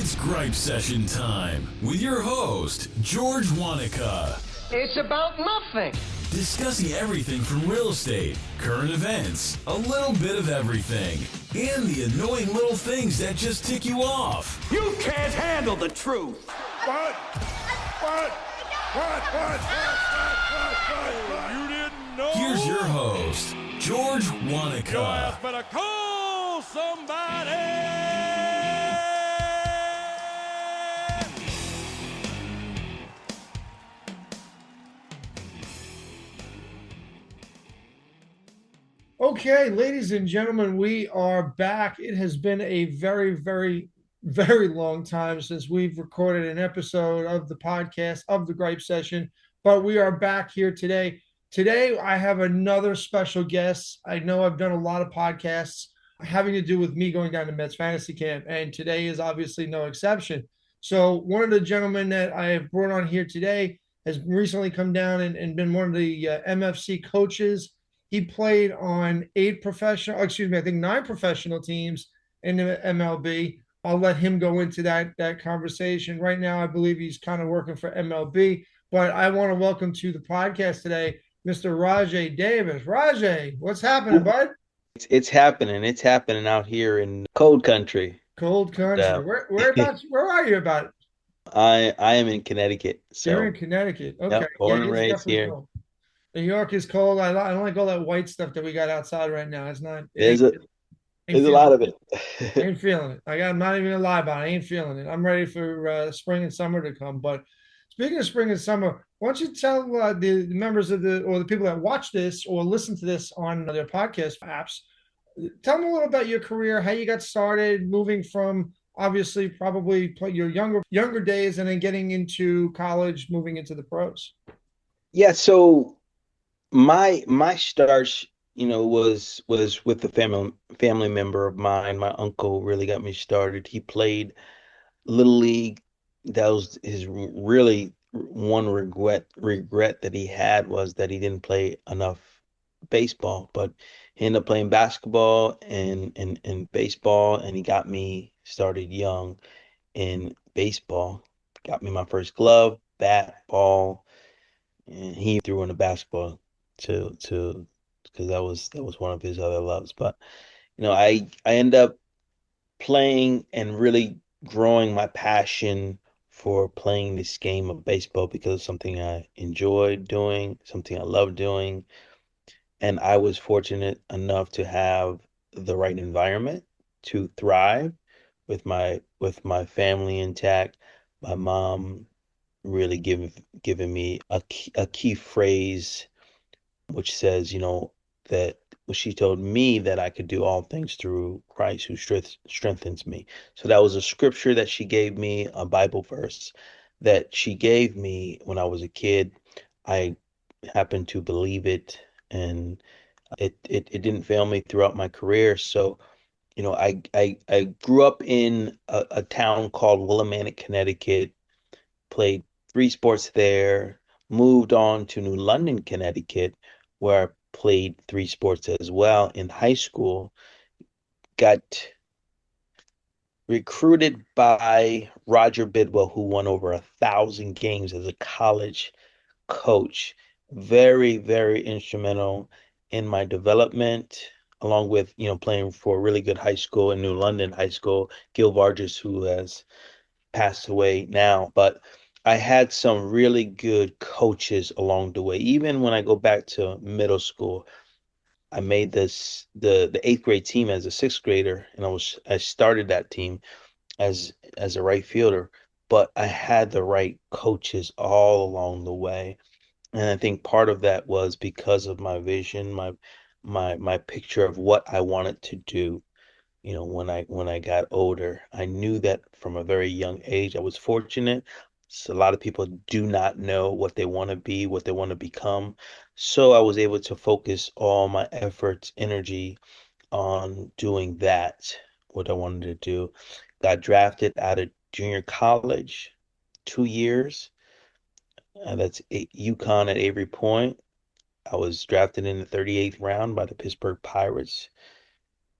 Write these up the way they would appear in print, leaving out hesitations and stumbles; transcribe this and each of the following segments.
It's Gripe Session time with your host, George Wanaka. It's about nothing. Discussing everything from real estate, current events, a little bit of everything, and the annoying little things that just tick you off. You can't handle the truth. What? You didn't know? Here's your host, George Wanaka. Your ass better call somebody. Okay, ladies and gentlemen, we are back. It has been a very, very, very long time since we've recorded an episode of the podcast of the Gripe Session, but we are back here today. Today, I have another special guest. I know I've done a lot of podcasts having to do with me going down to Mets fantasy camp, and today is obviously no exception. So one of the gentlemen that I have brought on here today has recently come down and been one of the MFC coaches. He played on 9 professional teams in the MLB. I'll let him go into that conversation. Right now, I believe he's kind of working for MLB, but I want to welcome to the podcast today, Mr. Rajai Davis. Rajai, what's happening, bud? It's happening. It's happening out here in cold country. Cold country. Where are you about? I am in Connecticut. So. You're in Connecticut. Okay. Yep, born and raised here. Cold. New York is cold. I don't like all that white stuff that we got outside right now. It's not. There's a lot of it. Ain't feeling it. I'm not even gonna lie about it. I ain't feeling it. I'm ready for spring and summer to come. But speaking of spring and summer, why don't you tell the members of the people that watch this or listen to this on their podcast apps, tell them a little about your career, how you got started, moving from obviously probably your younger days and then getting into college, moving into the pros. Yeah. So my start, was with a family member of mine. My uncle really got me started. He played Little League. That was his really one regret that he had, was that he didn't play enough baseball. But he ended up playing basketball and baseball, and he got me started young in baseball. Got me my first glove, bat, ball, and he threw in the basketball to because that was one of his other loves. But I end up playing and really growing my passion for playing this game of baseball because it's something I enjoyed doing, something I love doing. And I was fortunate enough to have the right environment to thrive with my family intact. My mom really giving me a key phrase, which says, that she told me that I could do all things through Christ who strengthens me. So that was a scripture that she gave me, a Bible verse that she gave me when I was a kid. I happened to believe and it didn't fail me throughout my career. So, I grew up in a town called Willimantic, Connecticut, played 3 sports there, moved on to New London, Connecticut, where I played 3 sports as well. In high school, got recruited by Roger Bidwell, who won over 1,000 games as a college coach. Very, very instrumental in my development, along with, playing for a really good high school in New London High School, Gil Vargas, who has passed away now. But I had some really good coaches along the way. Even when I go back to middle school, I made the 8th grade team as a 6th grader, and I started that team as a right fielder. But I had the right coaches all along the way, and I think part of that was because of my vision, my picture of what I wanted to do. When I got older, I knew that from a very young age. I was fortunate. So a lot of people do not know what they want to be, what they want to become. So I was able to focus all my efforts, energy on doing that, what I wanted to do. Got drafted out of junior college, 2 years. That's UConn at Avery Point. I was drafted in the 38th round by the Pittsburgh Pirates.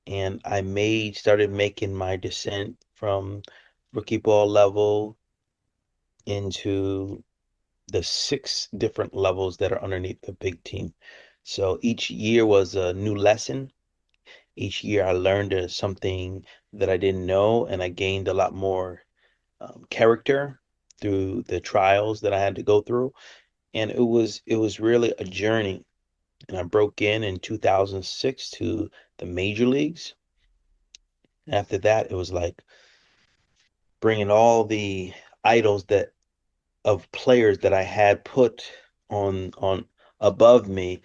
And I started making my descent from rookie ball level into the 6 different levels that are underneath the big team. So each year was a new lesson. Each year I learned something that I didn't know, and I gained a lot more character through the trials that I had to go through. And it was really a journey. And I broke in 2006 to the major leagues. After that, it was like bringing all the idols that of players that I had put on above me.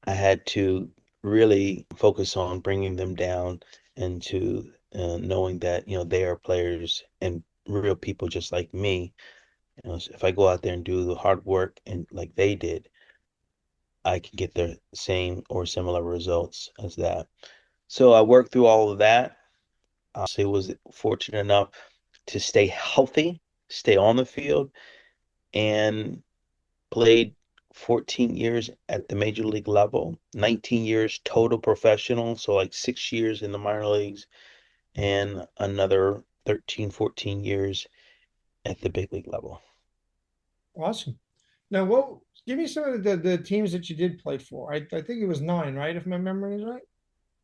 I had to really focus on bringing them down and to knowing that they are players and real people just like me. So if I go out there and do the hard work and like they did, I can get the same or similar results as that. So I worked through all of that. I was fortunate enough to stay healthy, stay on the field, and played 14 years at the major league level, 19 years total professional, so like 6 years in the minor leagues, and another 13, 14 years at the big league level. Awesome. Now, give me some of the teams that you did play for. I think it was 9, right? If my memory is right.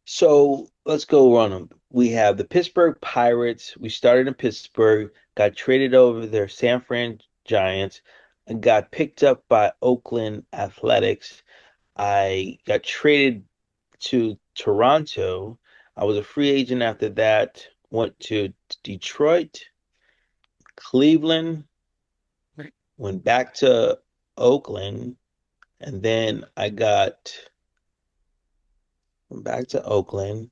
So let's go run them. We have the Pittsburgh Pirates. We started in Pittsburgh, got traded over their San Fran Giants, and got picked up by Oakland Athletics. I got traded to Toronto. I was a free agent after that. Went to Detroit, Cleveland, went back to Oakland, and then I went back to Oakland,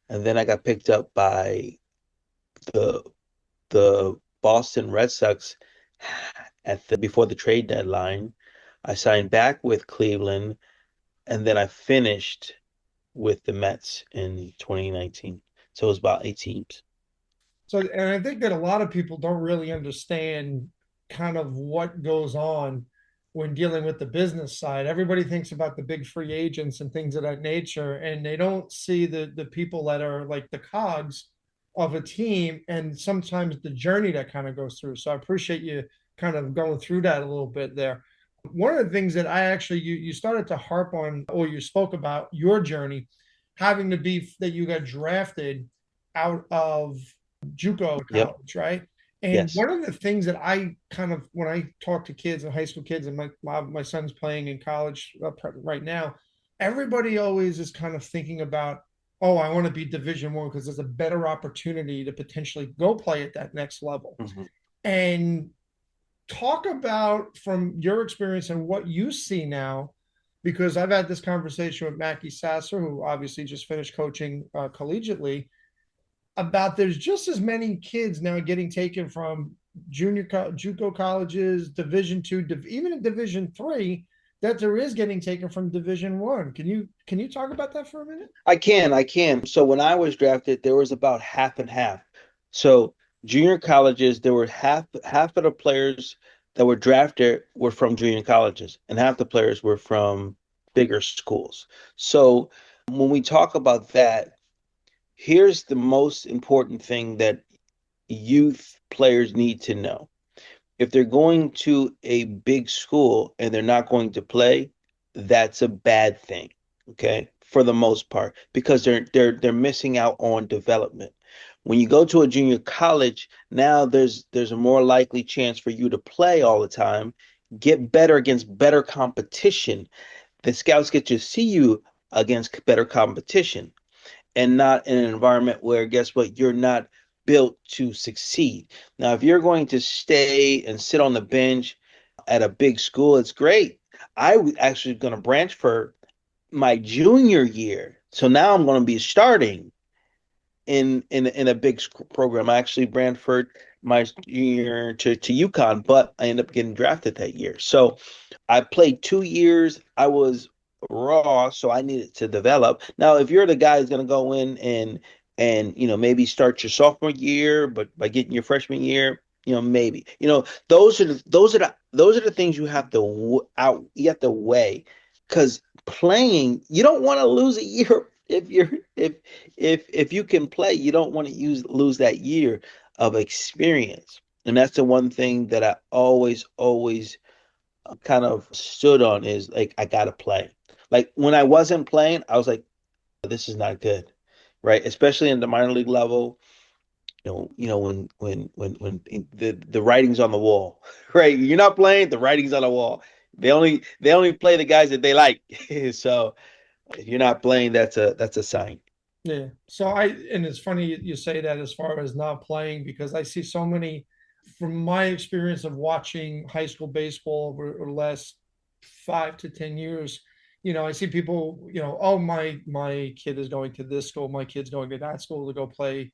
and then I got picked up by the the Boston Red Sox before the trade deadline. I signed back with Cleveland, and then I finished with the Mets in 2019. So it was about 8 teams. So, and I think that a lot of people don't really understand kind of what goes on when dealing with the business side. Everybody thinks about the big free agents and things of that nature, and they don't see the people that are like the cogs of a team and sometimes the journey that kind of goes through. So I appreciate you kind of going through that a little bit there. One of the things that I actually you started to harp on, or you spoke about your journey having to be that you got drafted out of JUCO college, right? And Yes. one of the things that I kind of, when I talk to kids and high school kids, and my son's playing in college right now, everybody always is kind of thinking about, oh, I want to be Division I because there's a better opportunity to potentially go play at that next level. Mm-hmm. And talk about from your experience and what you see now, because I've had this conversation with Mackie Sasser, who obviously just finished coaching collegiately, about there's just as many kids now getting taken from JUCO colleges, Division II, even in Division III, that there is getting taken from Division I. Can you talk about that for a minute? I can. So when I was drafted, there was about half and half. So junior colleges, there were half of the players that were drafted were from junior colleges, and half the players were from bigger schools. So when we talk about that, here's the most important thing that youth players need to know. If they're going to a big school and they're not going to play, that's a bad thing, okay? For the most part, because they're missing out on development. When you go to a junior college, now there's a more likely chance for you to play all the time, get better against better competition. The scouts get to see you against better competition, and not in an environment where, guess what, you're not built to succeed. Now, if you're going to stay and sit on the bench at a big school, it's great. I was actually going to branch for my junior year. So now I'm going to be starting in a big program. I actually transferred my junior to UConn, but I ended up getting drafted that year. So I played 2 years. I was raw, so I needed to develop. Now, if you're the guy who's going to go in and maybe start your sophomore year, but by getting your freshman year, maybe those are the things you have to weigh, because playing, you don't want to lose a year. If you can play, you don't want to lose that year. of experience. And that's the one thing that I always kind of stood on is like, I gotta play. Like when I wasn't playing, I was like, this is not good, right? Especially in the minor league level. When the writing's on the wall, right? You're not playing, the writing's on the wall. They only play the guys that they like. So if you're not playing, that's a sign. Yeah. And it's funny you say that as far as not playing, because I see so many, from my experience of watching high school baseball over the last 5 to 10 years, I see people, oh, my kid is going to this school, my kid's going to that school to go play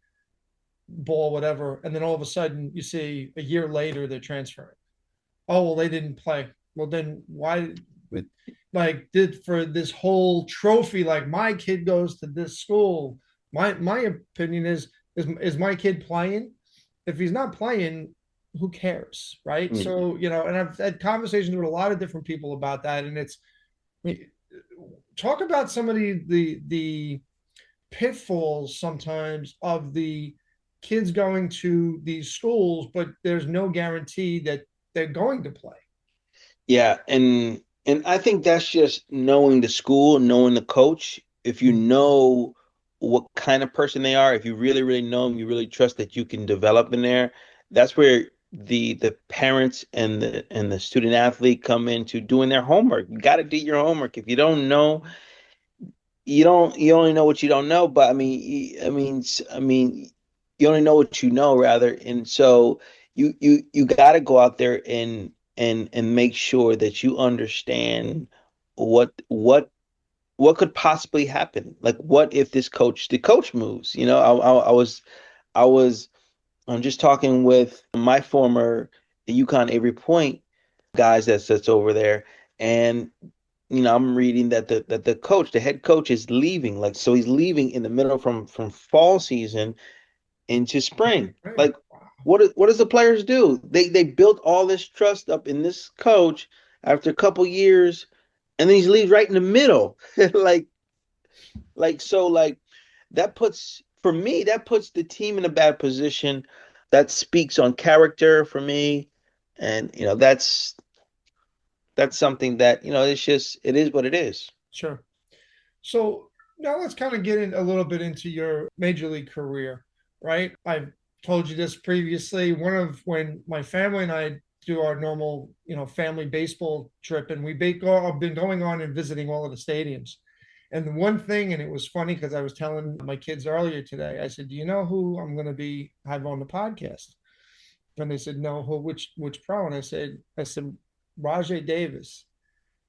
ball, whatever. And then all of a sudden you see a year later they're transferring. Oh, well, they didn't play. Well, then why? Like, did for this whole trophy, like my kid goes to this school. My opinion is my kid playing? If he's not playing, who cares, right? Mm. So, and I've had conversations with a lot of different people about that, and it's talk about some of the pitfalls sometimes of the kids going to these schools, but there's no guarantee that they're going to play. Yeah, and I think that's just knowing the school, knowing the coach. If you know what kind of person they are, if you really, really know them, you really trust that you can develop in there, that's where the parents and the student athlete come into doing their homework. You got to do your homework. If you don't know, you only know what you don't know. But I mean, you only know what you know, rather. And so you got to go out there and make sure that you understand what could possibly happen. Like, what if the coach moves? I'm just talking with my former UConn Avery Point guys that's over there, and I'm reading that the head coach is leaving. Like, so he's leaving in the middle from fall season into spring. Like, what does the players do? They built all this trust up in this coach after a couple years, and then he leaves right in the middle. like that puts the team in a bad position. That speaks on character for me, and that's something that it is what it is. Sure. So now let's kind of get in a little bit into your major league career, right? I've told you this previously. When my family and I do our normal, family baseball trip, and I've been going on and visiting all of the stadiums. And the one thing, and it was funny because I was telling my kids earlier today, I said, "Do you know who I'm going to have on the podcast?" And they said, "No, which pro?" And I said, "Rajai Davis."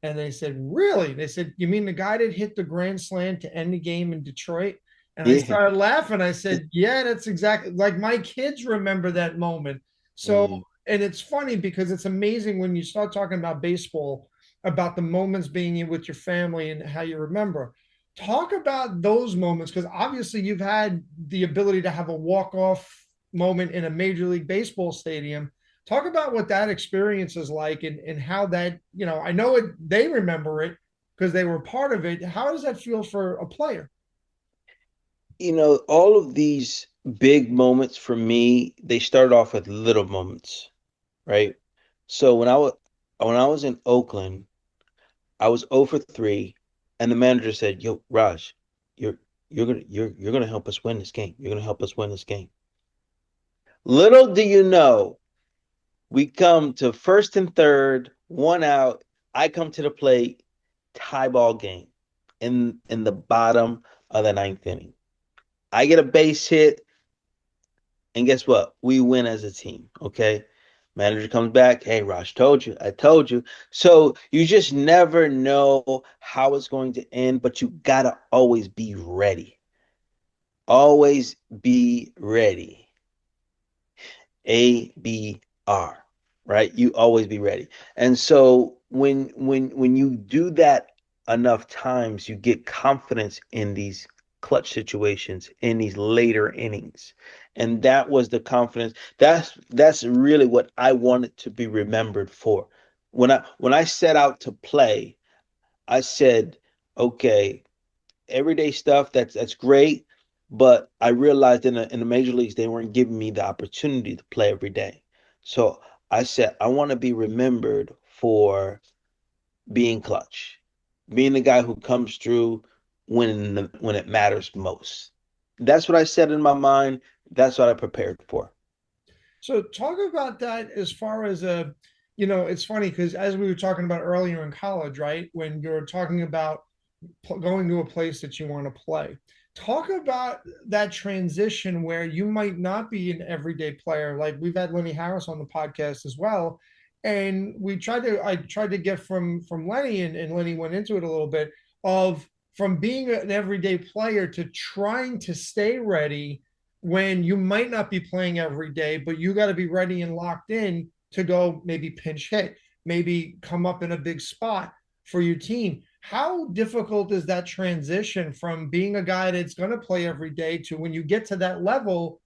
And they said, "Really?" They said, "You mean the guy that hit the grand slam to end the game in Detroit?" And I started laughing. I said, "Yeah, that's exactly like my kids remember that moment." So, and it's funny because it's amazing when you start talking about baseball, about the moments being in with your family and how you remember. Talk about those moments, because obviously you've had the ability to have a walk-off moment in a Major League Baseball stadium. Talk about what that experience is like, and how that, I know they remember it because they were part of it. How does that feel for a player? All of these big moments for me, they started off with little moments, right? So when I was in Oakland, I was 0 for 3, and the manager said, "Yo, Raj, you're gonna help us win this game. You're gonna help us win this game." Little do you know, we come to first and third, 1 out. I come to the plate, tie ball game in the bottom of the 9th inning. I get a base hit, and guess what? We win as a team. Okay. Manager comes back. "Hey, Raj, I told you. So you just never know how it's going to end, but you gotta always be ready. Always be ready. ABR, right? You always be ready. And so when you do that enough times, you get confidence in these clutch situations, in these later innings. And that was the confidence. That's really what I wanted to be remembered for. When I set out to play, I said, okay, everyday stuff, that's great, But I realized in the major leagues they weren't giving me the opportunity to play every day. So I said I want to be remembered for being clutch, being the guy who comes through when it matters most. That's what I said in my mind. That's what I prepared for. So talk about that as far as it's funny because as we were talking about earlier in college, right? When you're talking about going to a place that you want to play. Talk about that transition where you might not be an everyday player. Like we've had Lenny Harris on the podcast as well. And I tried to get from Lenny and Lenny went into it a little bit of from being an everyday player to trying to stay ready when you might not be playing every day, but you got to be ready and locked in to go maybe pinch hit, maybe come up in a big spot for your team. How difficult is that transition from being a guy that's going to play every day to when you get to that level,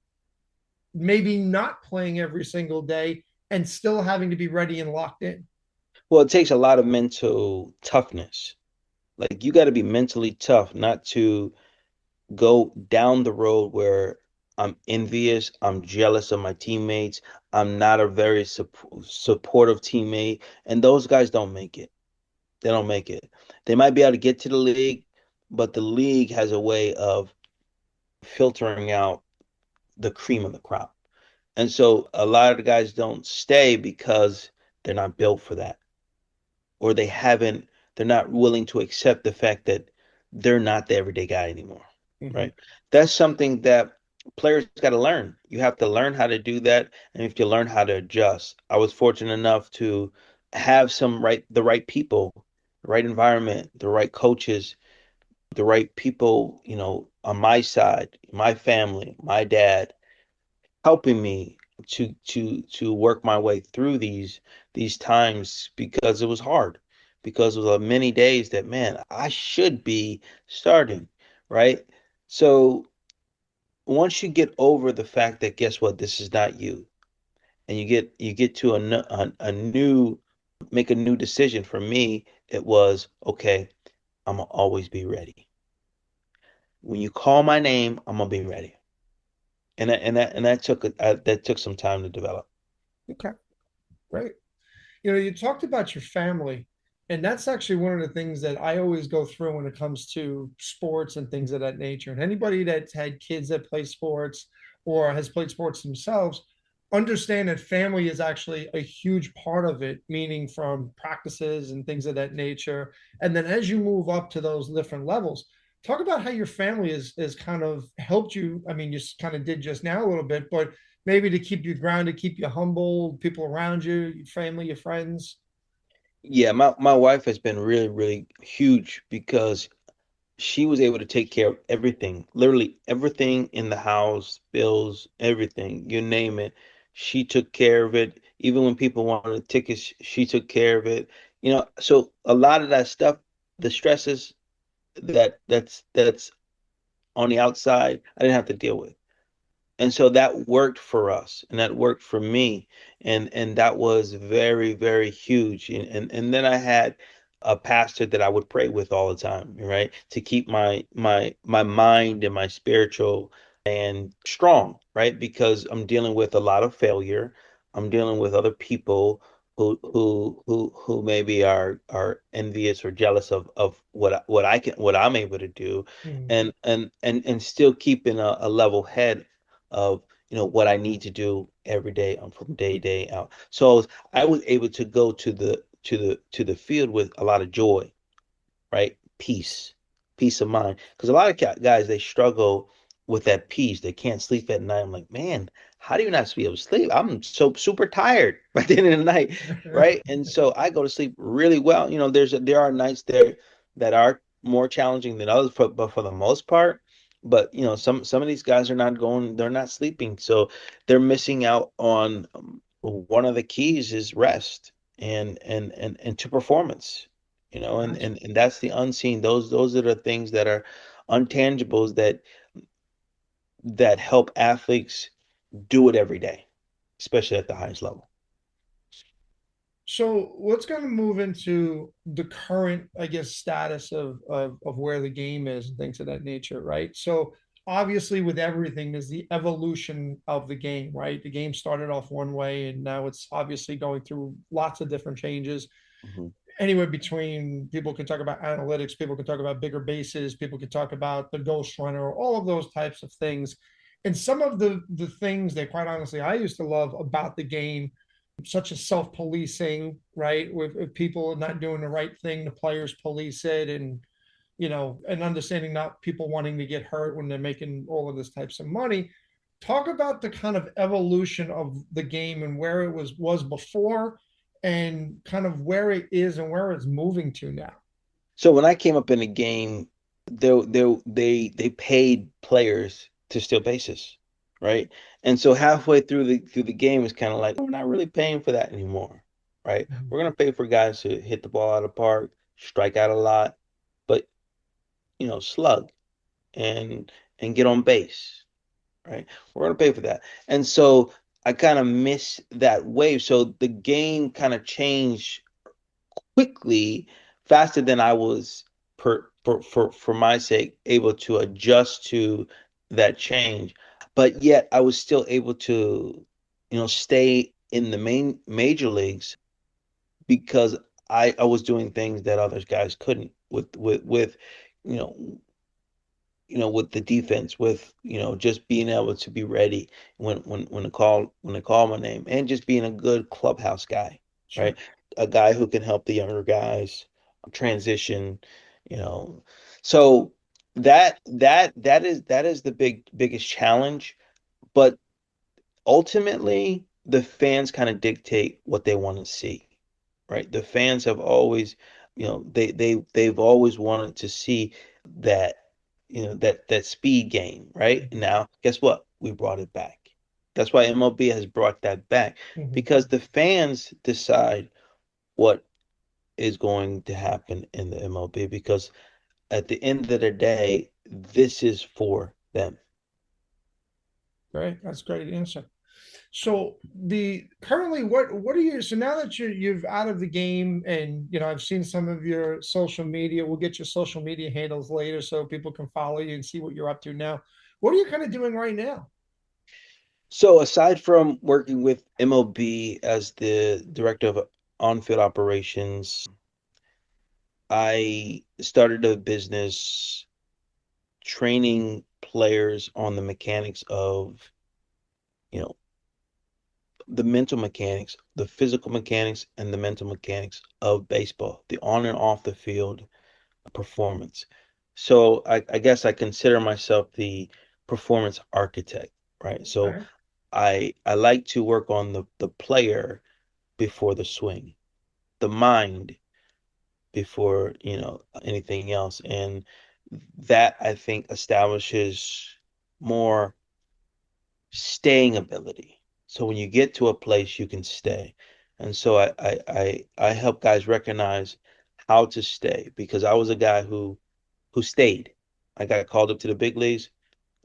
maybe not playing every single day and still having to be ready and locked in? Well, it takes a lot of mental toughness. Like you got to be mentally tough not to go down the road where I'm envious, I'm jealous of my teammates, I'm not a very supportive teammate, and those guys don't make it. They don't make it. They might be able to get to the league, but the league has a way of filtering out the cream of the crop. And so a lot of the guys don't stay because they're not built for that, or they're not willing to accept the fact that they're not the everyday guy anymore, Mm-hmm. right? That's something that players got to learn. You have to learn how to do that, and you have to learn how to adjust. I was fortunate enough to have the right people, the right environment, the right coaches, the right people, on my side, my family, my dad, helping me to work my way through these times because it was hard, because it was many days that, man, I should be starting, right? So once you get over the fact that, guess what, this is not you, and you get to a new make a new decision. For me, it was okay. I'm gonna always be ready. When you call my name, I'm gonna be ready. And that took some time to develop. Okay, great. You talked about your family, and that's actually one of the things that I always go through when it comes to sports and things of that nature. And anybody that's had kids that play sports or has played sports themselves understand that family is actually a huge part of it, meaning from practices and things of that nature. And then as you move up to those different levels, talk about how your family is kind of helped you. I mean, you kind of did just now a little bit, but maybe to keep you grounded, keep you humble, people around you, your family, your friends. Yeah, my wife has been really, really huge because she was able to take care of everything, literally everything in the house, bills, everything, you name it. She took care of it. Even when people wanted tickets, she took care of it. So a lot of that stuff, the stresses that's on the outside, I didn't have to deal with. And so that worked for us, and that worked for me, and that was very, very huge. And then I had a pastor that I would pray with all the time, right, to keep my mind and my spiritual and strong, right, because I'm dealing with a lot of failure. I'm dealing with other people who maybe are envious or jealous of what I'm able to do, Mm. and still keeping a level head of what I need to do every day, from day to day out. So I was able to go to the field with a lot of joy, right? Peace of mind. Because a lot of guys, they struggle with that peace. They can't sleep at night. I'm like, man, how do you not be able to sleep? I'm so super tired by the end of the night, right? And so I go to sleep really well. There are nights there that are more challenging than others, but for the most part. But some of these guys they're not sleeping, so they're missing out on, one of the keys is rest and to performance, and that's the unseen. Those are the things that are untangibles that help athletes do it every day, especially at the highest level. So let's kind of move into the current, I guess, status of where the game is and things of that nature, right? So obviously with everything is the evolution of the game, right? The game started off one way and now it's obviously going through lots of different changes. Mm-hmm. Anywhere between, people can talk about analytics, people can talk about bigger bases, people can talk about the ghost runner, all of those types of things. And some of the things that quite honestly I used to love about the game, such as self-policing, right? With people not doing the right thing, the players police it, and and understanding not people wanting to get hurt when they're making all of this types of money. Talk about the kind of evolution of the game and where it was before and kind of where it is and where it's moving to now. So when I came up in the game, they paid players to steal bases, right? And so halfway through the game, it's kind of like, we're not really paying for that anymore, right? We're gonna pay for guys to hit the ball out of the park, strike out a lot, but slug and get on base, right? We're gonna pay for that. And so I kind of miss that wave. So the game kind of changed quickly, faster than I was for my sake able to adjust to that change. But yet I was still able to, stay in the major leagues because I was doing things that other guys couldn't with you know with the defense, with just being able to be ready when they call my name, and just being a good clubhouse guy, Sure. right? A guy who can help the younger guys transition, you know. So that is the biggest challenge, but ultimately the fans kind of dictate what they want to see, right? The fans have always, they've always wanted to see that, that speed game, right? Now, guess what? We brought it back. That's why MLB has brought that back, because the fans decide what is going to happen in the MLB, because at the end of the day, this is for them. Great. That's a great answer. So the currently what are you, so now that you've out of the game, and I've seen some of your social media, we'll get your social media handles later so people can follow you and see what you're up to now. What are you kind of doing right now? So aside from working with MLB as the director of on-field operations, I started a business training players on the mechanics of, you know, the mental mechanics, the physical mechanics, and the mental mechanics of baseball, the on and off the field performance. So I guess I consider myself the performance architect, right? So Okay. I like to work on the player before the swing, the mind before, anything else. And that, I think, establishes more staying ability. So when you get to a place, you can stay. And so I help guys recognize how to stay, because I was a guy who stayed. I got called up to the big leagues,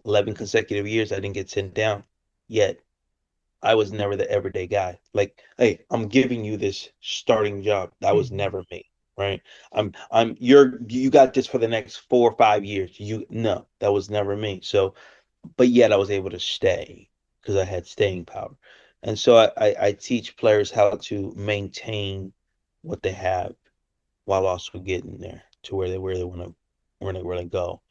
11 consecutive years. I didn't get sent down. Yet I was never the everyday guy. Like, hey, I'm giving you this starting job. That was never me, right? You got this for the next 4 or 5 years. No, that was never me. So, but yet I was able to stay because I had staying power. And so I teach players how to maintain what they have while also getting there to where they want to go.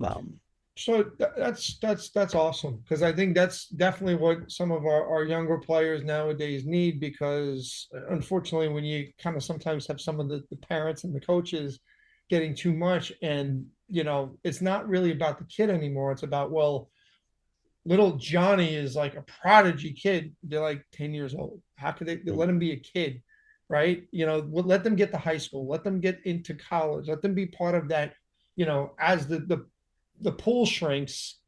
Um, So that's awesome, because I think that's definitely what some of our younger players nowadays need, because unfortunately when you kind of sometimes have some of the parents and the coaches getting too much, and it's not really about the kid anymore, it's about, well, little Johnny is like a prodigy kid, they're like 10 years old, how could they let him be a kid, right? Let them get to high school, let them get into college, let them be part of that, as the pool shrinks,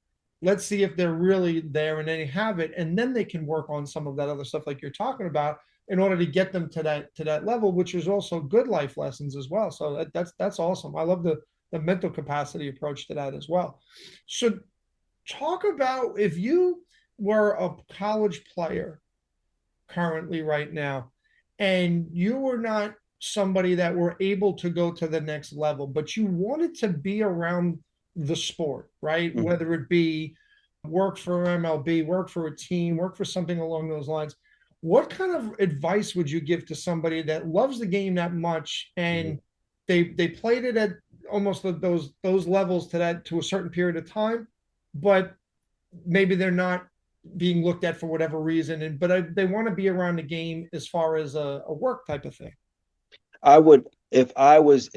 let's see if they're really there and they have it, and then they can work on some of that other stuff like you're talking about in order to get them to that level, which is also good life lessons as well. So that's awesome. I love the mental capacity approach to that as well. So talk about, if you were a college player currently right now, and you were not somebody that were able to go to the next level, but you wanted to be around the sport, right? Mhm. Whether it be work for MLB, work for a team, work for something along those lines. What kind of advice would you give to somebody that loves the game that much Mhm. and they played it at almost those levels to a certain period of time, but maybe they're not being looked at for whatever reason, and they want to be around the game as far as a work type of thing. I would, if I was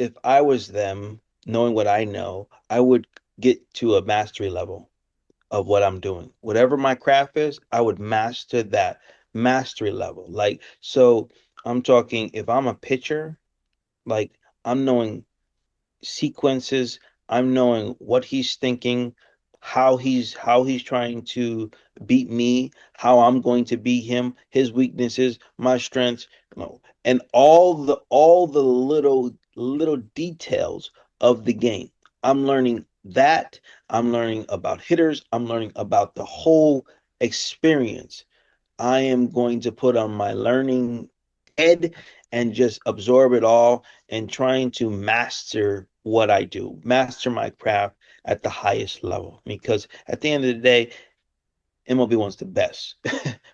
them, knowing what I know, I would get to a mastery level of what I'm doing. Whatever my craft is, I would master that mastery level. Like, so I'm talking if I'm a pitcher, like I'm knowing sequences. I'm knowing what he's thinking, how he's trying to beat me, how I'm going to beat him, his weaknesses, my strengths, and all the little details of the game. I'm learning that. I'm learning about hitters. I'm learning about the whole experience. I am going to put on my learning head and just absorb it all and trying to master what I do, master my craft at the highest level. Because at the end of the day, MLB wants the best,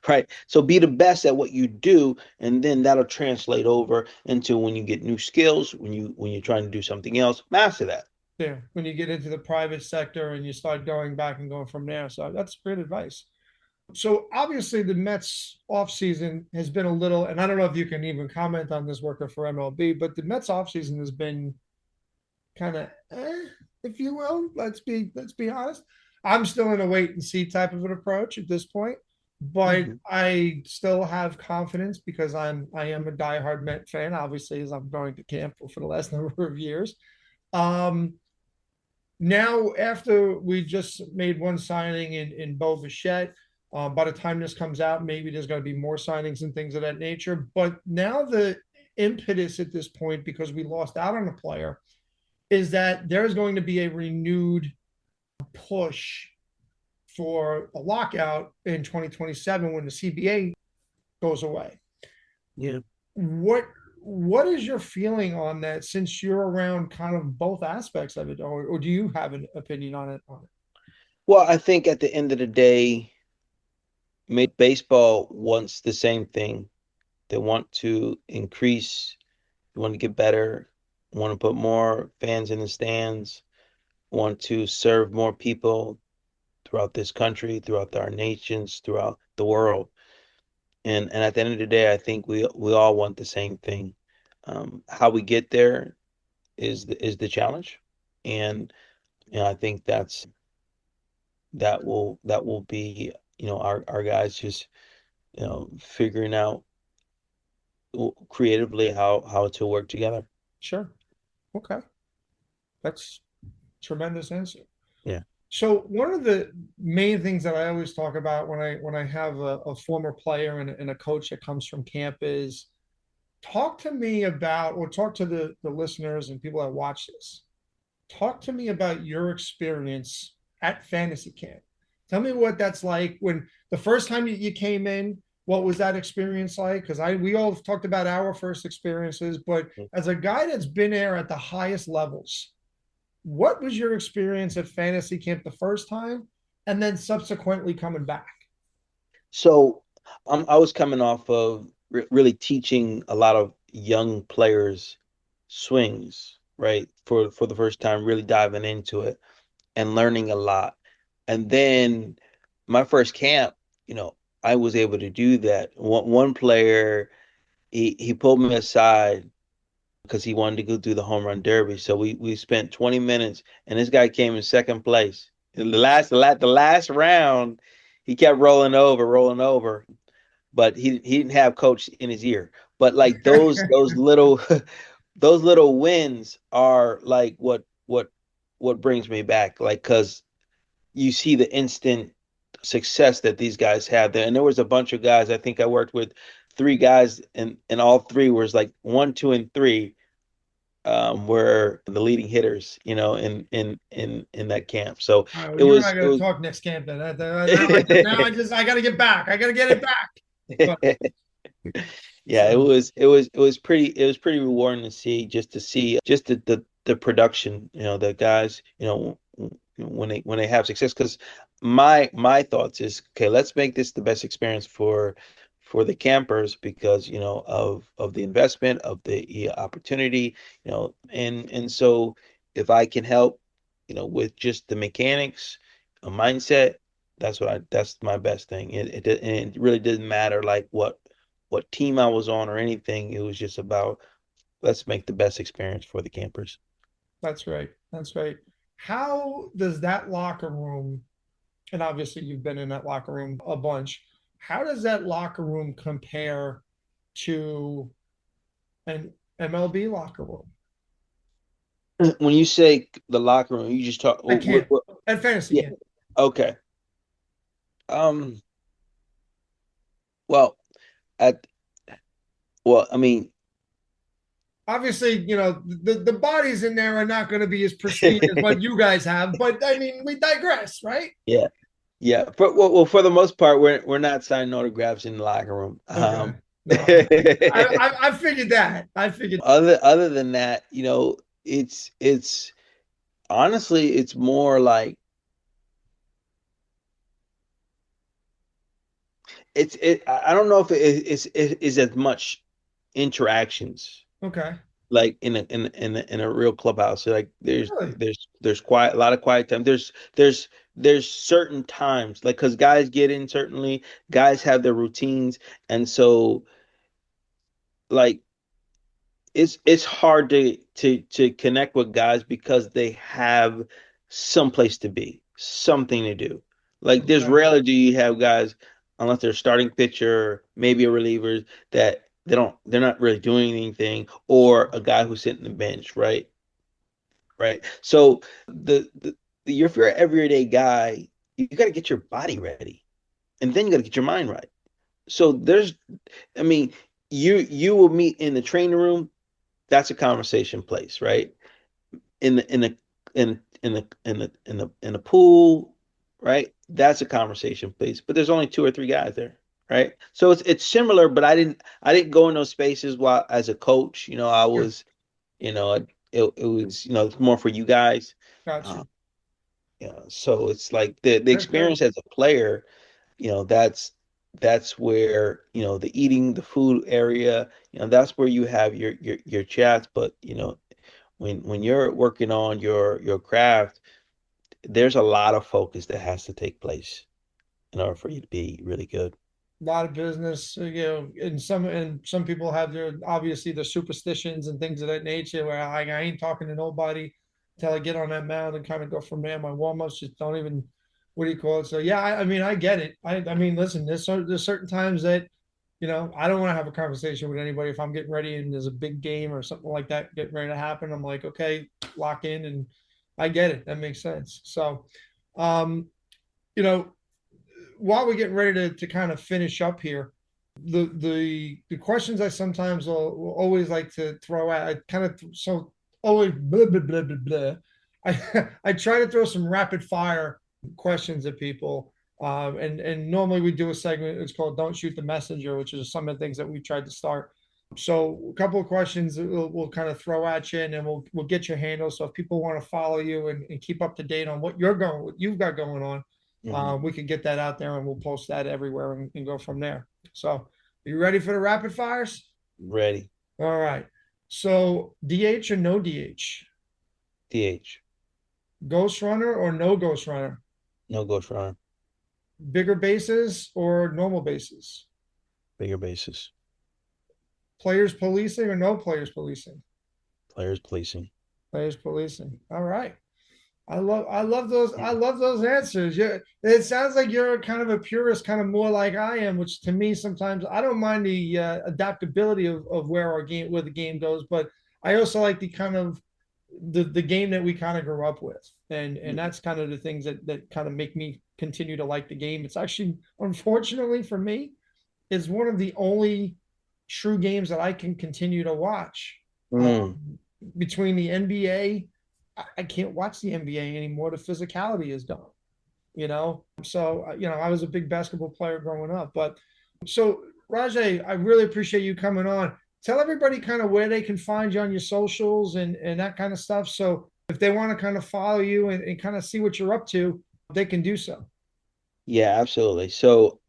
right? So be the best at what you do, and then that'll translate over into when you get new skills, when you're trying to do something else, master that. Yeah, when you get into the private sector and you start going back and going from there. So that's great advice. So obviously the Mets offseason has been a little, and I don't know if you can even comment on this worker for MLB, but the Mets offseason has been kind of if you will. Let's be honest. I'm still in a wait and see type of an approach at this point, but Mhm. I still have confidence because I am a diehard Met fan, obviously, as I'm going to camp for the last number of years. Um, Now, after we just made one signing in Bo Bichette, by the time this comes out, maybe there's going to be more signings and things of that nature. But now the impetus at this point, because we lost out on a player, is that there's going to be a renewed push for a lockout in 2027 when the CBA goes away. Yeah. What what is your feeling on that since you're around kind of both aspects of it, or do you have an opinion on it? Well, I think at the end of the day, baseball wants the same thing. They want to increase, they want to get better, want to put more fans in the stands, want to serve more people throughout this country, throughout our nations, throughout the world. And at the end of the day, I think we all want the same thing. How we get there is the challenge, and I think that will be our guys just figuring out creatively how to work together. Sure. Okay. That's a tremendous answer. Yeah. So one of the main things that I always talk about when I have a former player and a coach that comes from camp is talk to me about, or talk to the listeners and people that watch this. Talk to me about your experience at fantasy camp. Tell me what that's like when the first time you came in. What was that experience like? Because we all talked about our first experiences, but as a guy that's been there at the highest levels, what was your experience at fantasy camp the first time, and then subsequently coming back? So I was coming off of really teaching a lot of young players swings, right? For the first time, really diving into it and learning a lot. And then my first camp, I was able to do that. One player, he pulled me aside because he wanted to go do the home run derby. So we spent 20 minutes, and this guy came in second place. In the last round, he kept rolling over, but he didn't have coach in his ear. But like those little those little wins are like what brings me back. Like, because you see the instant success that these guys have there. And there was a bunch of guys. I think I worked with three guys, and all three was like 1, 2, and 3 were the leading hitters, in that camp. So All right, well, it you and I was got it to was talk next camp then. Now I got to get back. I got to get it back. But, yeah, it so, was it was it was pretty rewarding to see, just the the production, the guys, when they have success. Because my thoughts is, okay, let's make this the best experience for the campers because of the investment, of the opportunity, and so if I can help, with just the mechanics, a mindset, that's my best thing. And it really didn't matter like what team I was on or anything. It was just about, let's make the best experience for the campers. That's right. That's right. How does that locker room, and obviously you've been in that locker room a bunch, how does that locker room compare to an MLB locker room? When you say the locker room, you just talk I can't. At fantasy yeah. camp. Okay. Um, well, at I mean, Obviously, the bodies in there are not going to be as pristine as what you guys have, but I mean, we digress, right? yeah, yeah. For the most part, we're not signing autographs in the locker room. Okay. No, I figured that. I figured. Other than that, it's honestly, it's more like I don't know if it is as much interactions Okay. like in a real clubhouse. So, like Really? there's quiet, a lot of quiet time. There's certain times, like, because guys get in, certainly guys have their routines, and so like it's hard to connect with guys because they have someplace to be, something to do. Like, there's Okay. rarely do you have guys, unless they're starting pitcher, maybe a reliever, that they're not really doing anything, or a guy who's sitting the bench, right? Right. So if you're an everyday guy, you got to get your body ready, and then you got to get your mind right. So I mean, you will meet in the training room. That's a conversation place, right? In the pool, right? That's a conversation place. But there's only two or three guys there, right? So it's similar, but I didn't go in those spaces while as a coach. I Sure. was, it was, it's more for you guys. Gotcha. So it's like the Very cool. experience as a player, that's where, the eating, the food area, that's where you have your chats. But when you're working on your craft, there's a lot of focus that has to take place in order for you to be really good. A lot of business, and some people have their obviously their superstitions and things of that nature where I ain't talking to nobody until I get on that mound and kind of go from there. My warm-ups just don't even, what do you call it? So yeah, I mean I get it. I mean listen, there's certain times that I don't want to have a conversation with anybody if I'm getting ready and there's a big game or something like that getting ready to happen. I'm like, okay, lock in, and I get it. That makes sense. So, um, you know, while we're getting ready to kind of finish up here, the questions I sometimes will always like to throw out, I kind of so always blah blah blah blah blah. I try to throw some rapid fire questions at people. And normally we do a segment. It's called "Don't Shoot the Messenger," which is some of the things that we tried to start. So a couple of questions that we'll kind of throw at you, and then we'll get your handle. So if people want to follow you and keep up to date on what you've got going on, Hmm. we can get that out there and we'll post that everywhere and go from there. So, are you ready for the rapid fires? Ready. All right. So, DH or no DH? DH. Ghost runner or no ghost runner? No ghost runner. Bigger bases or normal bases? Bigger bases. Players policing or no players policing? Players policing. Players policing. All right. I love those answers. Yeah, it sounds like you're kind of a purist, kind of more like I am, which to me sometimes I don't mind the adaptability of where the game goes, but I also like the kind of the game that we kind of grew up with, and that's kind of the things that kind of make me continue to like the game. It's actually, unfortunately for me, is one of the only true games that I can continue to watch. Mm. Between the NBA, I can't watch the NBA anymore. The physicality is done. So I was a big basketball player growing up, but so Rajay, I really appreciate you coming on. tell everybody kind of where they can find you on your socials and that kind of stuff. So if they want to kind of follow you and kind of see what you're up to, they can do so. Yeah, absolutely. So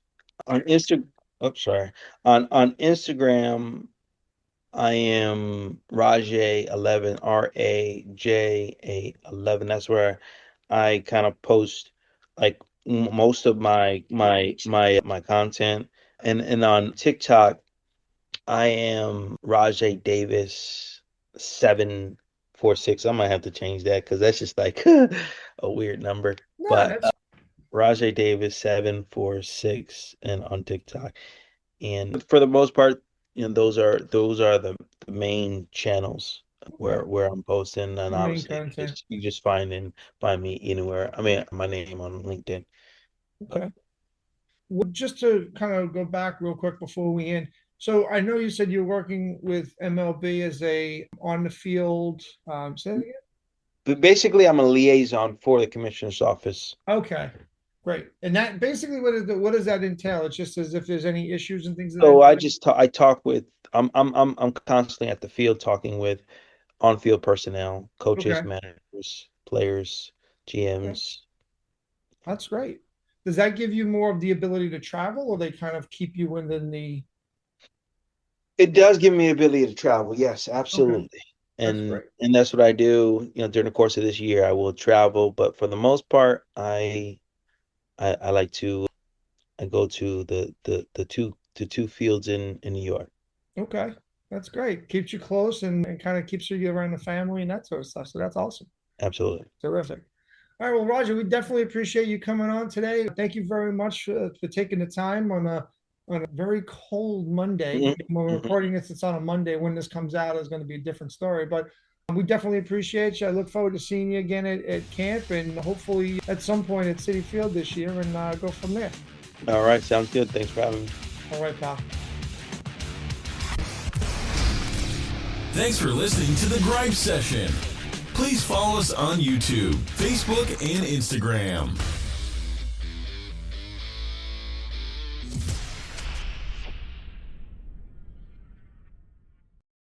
on Insta, oh, sorry. On Instagram, I am Rajay 11, RAJA 11. That's where I kind of post like most of my content. And on TikTok, I am Rajay Davis 746. I might have to change that because that's just like a weird number. No, But Rajay Davis 746 and on TikTok. And for the most part, those are the main channels where I'm posting, and the main obviously content. you just find me anywhere. I mean, my name on LinkedIn. Okay. Well, just to kind of go back real quick before we end. So I know you said you're working with MLB as a on the field. Say that again? But basically, I'm a liaison for the commissioner's office. Okay, great. And that basically what does that entail? It's just as if there's any issues and things. So I talk with I'm constantly at the field talking with on-field personnel, coaches, Okay. managers, players, GMs. That's great. Does that give you more of the ability to travel, or they kind of keep you within the? It does give me the ability to travel. Yes, absolutely. Okay. That's And great. and that's what I do. During the course of this year, I will travel, but for the most part, I like to I go to the two fields in New York. Okay, that's great. Keeps you close and kind of keeps you around the family and that sort of stuff. So that's awesome. Absolutely. Terrific. All right, well, Roger, we definitely appreciate you coming on today. Thank you very much for taking the time on a very cold Monday. Mhm, When we're mhm. recording this, it's on a Monday. When this comes out, is going to be a different story. But we definitely appreciate you. I look forward to seeing you again at camp and hopefully at some point at Citi Field this year and go from there. All right, sounds good. Thanks for having me. All right, pal. Thanks for listening to the Gripe Session. Please follow us on YouTube, Facebook, and Instagram.